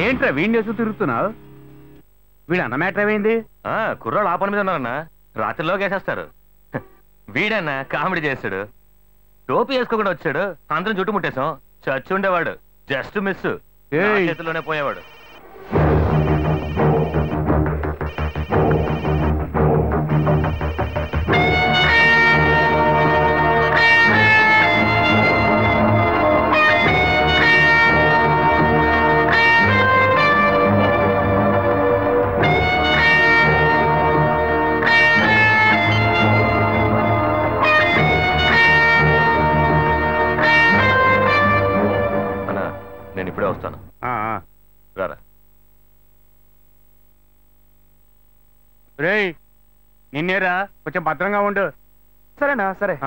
ఏంట్రా వీడిని వేస్తూ తిరుగుతున్నావు? వీడు అన్న మ్యాటర్ ఏమైంది? కుర్రాళ్ళు ఆ పని మీద ఉన్నారన్నా, రాత్రిలో వేసేస్తారు. వీడన్నా కామెడీ చేస్తాడు, టోపీ వేసుకోకుండా వచ్చాడు, అందరం చుట్టుముట్టేశాం. చచ్చి ఉండేవాడు, జస్ట్ మిస్, చేతిలోనే పోయేవాడు. నేను ఇప్పుడే వస్తాను, రారా. రేయ్ నిన్నేరా, కొంచెం భద్రంగా ఉండు. సరేనా? సరే.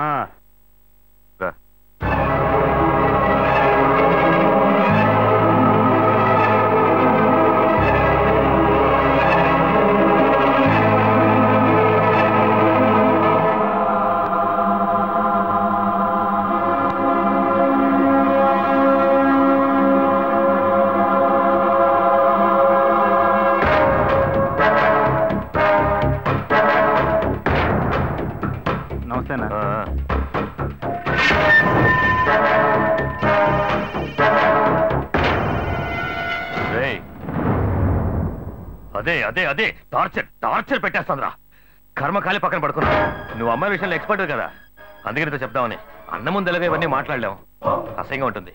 రా. అదే అదే అదే టార్చర్ టార్చర్ పెట్టేస్తాంద్రా. కర్మకాలి పక్కన పడుకున్నా. నువ్వు అమ్మాయి విషయంలో ఎక్స్పర్ట్ కదా, అందుకే నీతో చెప్దామని. అన్న ముందు ఎలాగో ఇవన్నీ మాట్లాడలేము, అసహ్యంగా ఉంటుంది.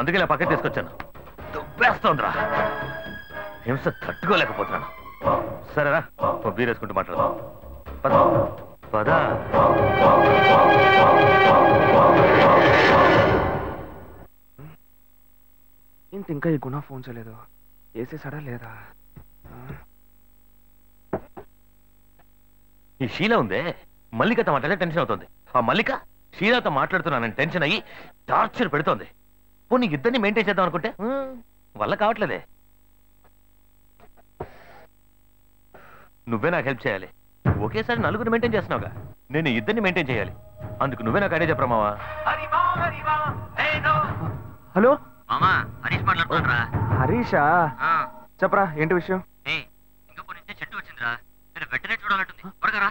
అందుకే ఇలా పక్కన తీసుకొచ్చాను. దుబ్బేస్తోందిరా, హింస తట్టుకోలేకపోతున్నాను. సరేరా, బీర్ వేసుకుంటూ మాట్లాడదాం. పదా ఏంటి ఇంకా ఈ గుణ ఫోన్ చేయలేదు? వేసేసాడా లేదా? ఈ షీలా ఉందే, మల్లికతో మాట్లాడే టెన్షన్ అవుతుంది. ఆ మల్లిక షీలాతో మాట్లాడుతున్నానని టెన్షన్ అయ్యి టార్చర్ పెడుతోంది. పోనీ ఇద్దరిని మెయింటైన్ చేద్దాం అనుకుంటే వల్ల కావట్లేదే. నువ్వే నాకు హెల్ప్ చేయాలి. ఒకేసారి నలుగురిని మెయింటైన్ చేస్తున్నావుగా, నేను ఇద్దరిని మెయింటైన్ చేయాలి. అందుకు నువ్వే నాకు ఐడియా చెప్పరా మావా. హలో మామా, హరీష్ మాట్లాడుతున్నారా? హరీషా? చెప్పరా, ఏంటి విషయం? సింగపూర్ నుంచి చెట్టు వచ్చిందిరా, నేను వెంటనే చూడాలంటుంది. త్వరగా రా.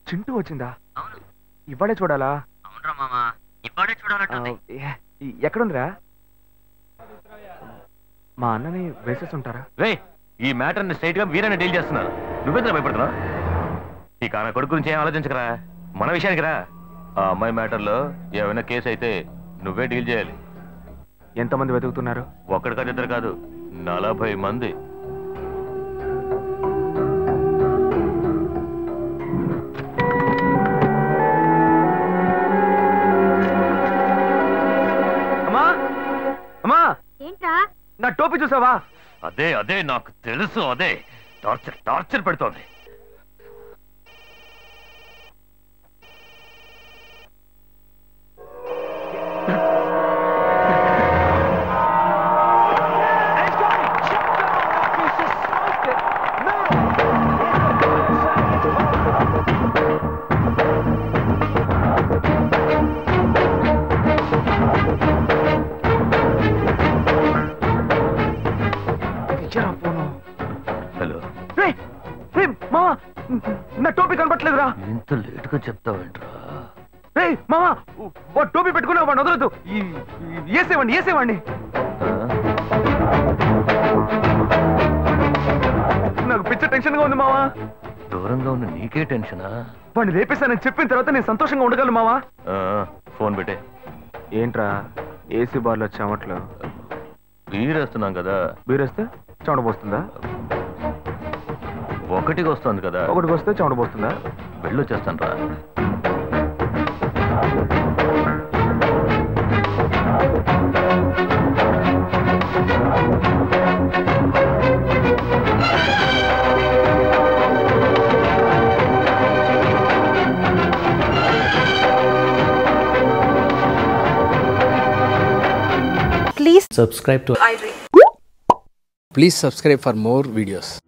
చింటూ వచ్చిందా? అవును. ఇవాడే చూడాలా? అవునరా మామా, ఇవాడే చూడాలంటుంది. ఎక్కడుందిరా? మా అన్నని వేసేసి ఉంటారా? రే, ఈ మ్యాటర్ ని స్ట్రైట్ గా వీరని డీల్ చేస్తున్నారు. నువ్వెంత భయపడుతున్నావు? ఈ కాన కొడుకు గురించి ఏం ఆలోచించకరా, మన విషయానికి రా. ఆ అమ్మాయి మ్యాటర్లో ఏమైనా కేసు అయితే నువ్వే డీల్ చేయాలి. ఎంతమంది వెతుకుతున్నారు? ఒక్కడి కాదు, ఇద్దరు కాదు, 40 మంది. అమ్మా అమ్మా, ఏంట్రా? నా టోపీ చూసావా? అదే అదే నాకు తెలుసు, అదే టార్చర్ టార్చర్ పెడుతోంది. హలో, మావా, నా టోపీ కనపట్లేదురా. ఇంత లేటుగా చెప్తావేంట్రా? రే మావా, టోపీ పెట్టుకున్నా వాడిని వదలదు. వేసేవాడిని వేసేవాడిని. నాకు పిచ్చ టెన్షన్ గా ఉంది మావా. దూరంగా ఉన్న నీకే టెన్షనా? వాడిని రేపేశానని చెప్పిన తర్వాత నేను సంతోషంగా ఉండగలను మావా. ఫోన్ పెట్టే. ఏంట్రా ఏసీ బార్లో చెమట్లు? బీరేస్తున్నాం కదా. బీరేస్తే చెమట పోస్తుందా? ఒకటికి వస్తుంది కదా. ఒకటికి వస్తే చెమట పోస్తుందా? వెళ్ళొచ్చేస్తాను రా. Subscribe to iDream. Please subscribe for more videos.